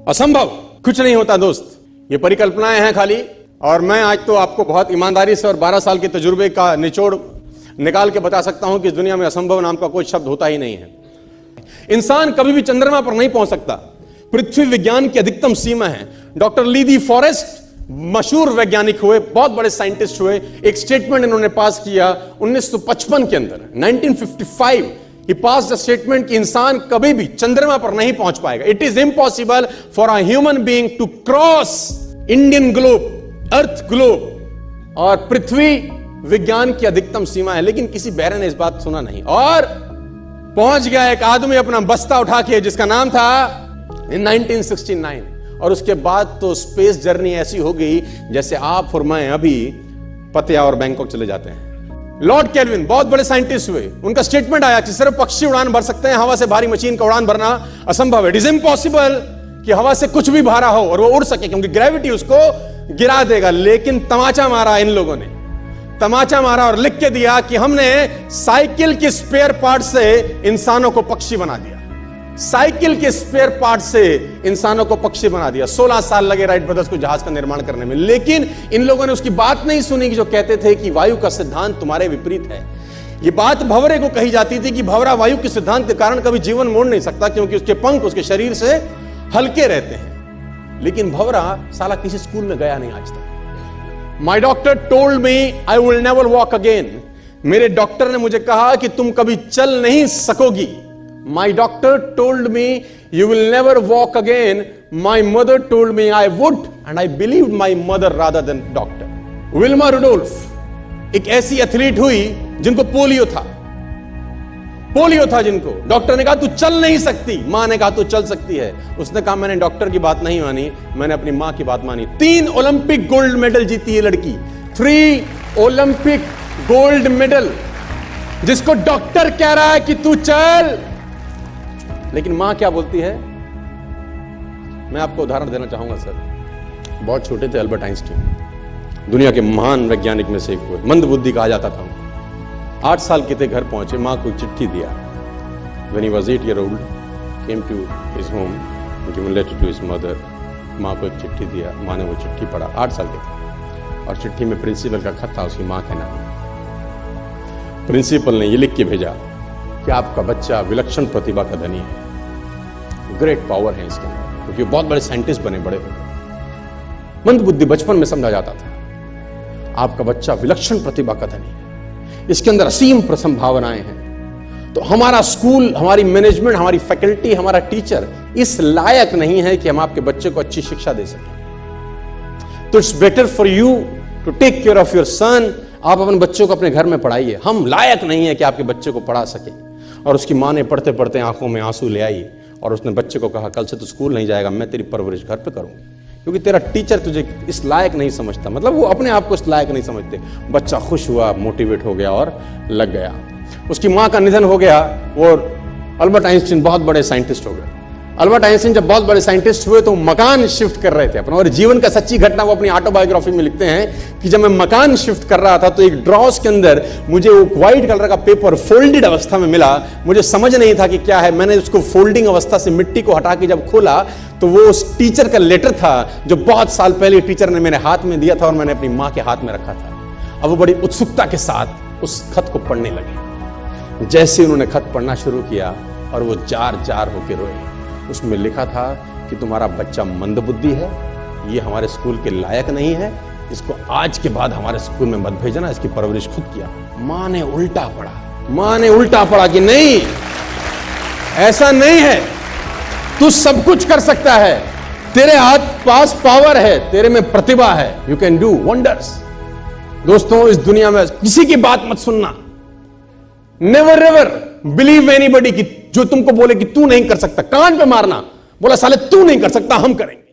असंभव कुछ नहीं होता दोस्त, ये परिकल्पनाएं हैं खाली। और मैं आज तो आपको बहुत ईमानदारी से और 12 साल के तजुर्बे का निचोड़ निकाल के बता सकता हूं कि इस दुनिया में असंभव नाम का कोई शब्द होता ही नहीं है। इंसान कभी भी चंद्रमा पर नहीं पहुंच सकता, पृथ्वी विज्ञान की अधिकतम सीमा है। डॉक्टर ली दी फॉरेस्ट मशहूर वैज्ञानिक हुए, बहुत बड़े साइंटिस्ट हुए। एक स्टेटमेंट इन्होंने पास किया 1955 के अंदर, 1955 ही पास द स्टेटमेंट कि इंसान कभी भी चंद्रमा पर नहीं पहुंच पाएगा। It is impossible for a human being to cross Indian globe, earth globe, और पृथ्वी विज्ञान की अधिकतम सीमा है। लेकिन किसी बहरे ने इस बात सुना नहीं और पहुंच गया एक आदमी अपना बस्ता उठा के, जिसका नाम था इन 1969। और उसके बाद तो स्पेस जर्नी ऐसी हो गई जैसे आप और मैं अभी पतिया और बैंकॉक चले जाते हैं। लॉर्ड केल्विन बहुत बड़े साइंटिस्ट हुए, उनका स्टेटमेंट आया कि सिर्फ पक्षी उड़ान भर सकते हैं, हवा से भारी मशीन का उड़ान भरना असंभव है। इट इज इम्पॉसिबल कि हवा से कुछ भी भारा हो और वो उड़ सके, क्योंकि ग्रेविटी उसको गिरा देगा। लेकिन तमाचा मारा इन लोगों ने, तमाचा मारा और लिख के दिया कि हमने साइकिल के स्पेयर पार्ट से इंसानों को पक्षी बना दिया। साइकिल के स्पेयर पार्ट से इंसानों को पक्षी बना दिया। 16 साल लगे राइट ब्रदर्स को जहाज का निर्माण करने में। लेकिन इन लोगों ने उसकी बात नहीं सुनी कि जो कहते थे कि वायु का सिद्धांत तुम्हारे विपरीत है। यह बात भंवरे को कही जाती थी कि भंवरा वायु के सिद्धांत के कारण कभी जीवन मोड़ नहीं सकता, क्योंकि उसके पंख उसके शरीर से हल्के रहते हैं। लेकिन भंवरा साला किसी स्कूल में गया नहीं आज तक। माई doctor told me I will never walk again. मेरे डॉक्टर ने मुझे कहा कि तुम कभी चल नहीं सकोगी। My doctor told me you will never walk again. My mother told me I would, and I believed my mother rather than doctor. Wilma Rudolph एक ऐसी एथलीट हुई जिनको पोलियो था, जिनको डॉक्टर ने कहा तू चल नहीं सकती, मां ने कहा तू चल सकती है। उसने कहा मैंने डॉक्टर की बात नहीं मानी, मैंने अपनी मां की बात मानी। 3 ओलंपिक गोल्ड मेडल जीती है लड़की, 3 ओलंपिक गोल्ड मेडल, जिसको डॉक्टर कह रहा है कि तू चल। लेकिन मां क्या बोलती है? मैं आपको उदाहरण देना चाहूंगा सर। बहुत छोटे थे अल्बर्ट आइंस्टीन, दुनिया के महान वैज्ञानिक में से एक हुए, मंद बुद्धि कहा जाता था। 8 साल के थे, घर पहुंचे, मां को चिट्ठी दिया। When he was 8 years old, came to his home, given letter to his mother. मां को एक चिट्ठी दिया, मां ने वो चिट्ठी पढ़ा। 8 साल के थे और चिट्ठी में प्रिंसिपल का खत था उसकी मां के नाम। प्रिंसिपल ने ये लिख के भेजा कि आपका बच्चा विलक्षण प्रतिभा का धनी है, ग्रेट पावर है इसके अंदर, क्योंकि बहुत बड़े साइंटिस्ट बने, बड़े हो गए। मंद बुद्धि बचपन में समझा जाता था। आपका बच्चा विलक्षण प्रतिभा का धनी है, इसके अंदर असीम संभावनाएं हैं। तो हमारा स्कूल, हमारी मैनेजमेंट, हमारी फैकल्टी, हमारा टीचर इस लायक नहीं है कि हम आपके बच्चे को अच्छी शिक्षा दे सकें। तो it's better for you to take care of your son. आप अपने बच्चों को अपने घर में पढ़ाइए, हम लायक नहीं है कि आपके बच्चे को पढ़ा सके। और उसकी मां ने पढ़ते पढ़ते आंखों में आंसू ले आई और उसने बच्चे को कहा कल से तो स्कूल नहीं जाएगा, मैं तेरी परवरिश घर पे करूंगी, क्योंकि तेरा टीचर तुझे इस लायक नहीं समझता। मतलब वो अपने आप को इस लायक नहीं समझते। बच्चा खुश हुआ, मोटिवेट हो गया और लग गया। उसकी मां का निधन हो गया। वो अल्बर्ट आइंस्टीन बहुत बड़े साइंटिस्ट हो गए। अल्बर्ट आइंस्टीन जब बहुत बड़े साइंटिस्ट हुए तो मकान शिफ्ट कर रहे थे अपना, और जीवन का सच्ची घटना वो अपनी ऑटोबायोग्राफी में लिखते हैं कि जब मैं मकान शिफ्ट कर रहा था तो एक ड्रॉस के अंदर मुझे वो व्हाइट कलर का पेपर फोल्डेड अवस्था में मिला। मुझे समझ नहीं था कि क्या है। मैंने उसको फोल्डिंग अवस्था से मिट्टी को हटा के जब खोला तो वो उस टीचर का लेटर था जो बहुत साल पहले टीचर ने मेरे हाथ में दिया था और मैंने अपनी मां के हाथ में रखा था। अब वो बड़ी उत्सुकता के साथ उस खत को पढ़ने लगे। जैसे उन्होंने खत पढ़ना शुरू किया और वो जार जार होकर रोए। उसमें लिखा था कि तुम्हारा बच्चा मंदबुद्धि है, ये हमारे स्कूल के लायक नहीं है, इसको आज के बाद हमारे स्कूल में मत भेजना, इसकी परवरिश खुद किया। मां ने उल्टा पड़ा कि नहीं, ऐसा नहीं है, तू सब कुछ कर सकता है, तेरे हाथ पास पावर है, तेरे में प्रतिभा है, यू कैन डू वंडर्स। दोस्तों, इस दुनिया में किसी की बात मत सुनना। नेवर एवर बिलीव एनीबॉडी कि जो तुमको बोले कि तू नहीं कर सकता, कान पे मारना, बोला साले तू नहीं कर सकता, हम करेंगे।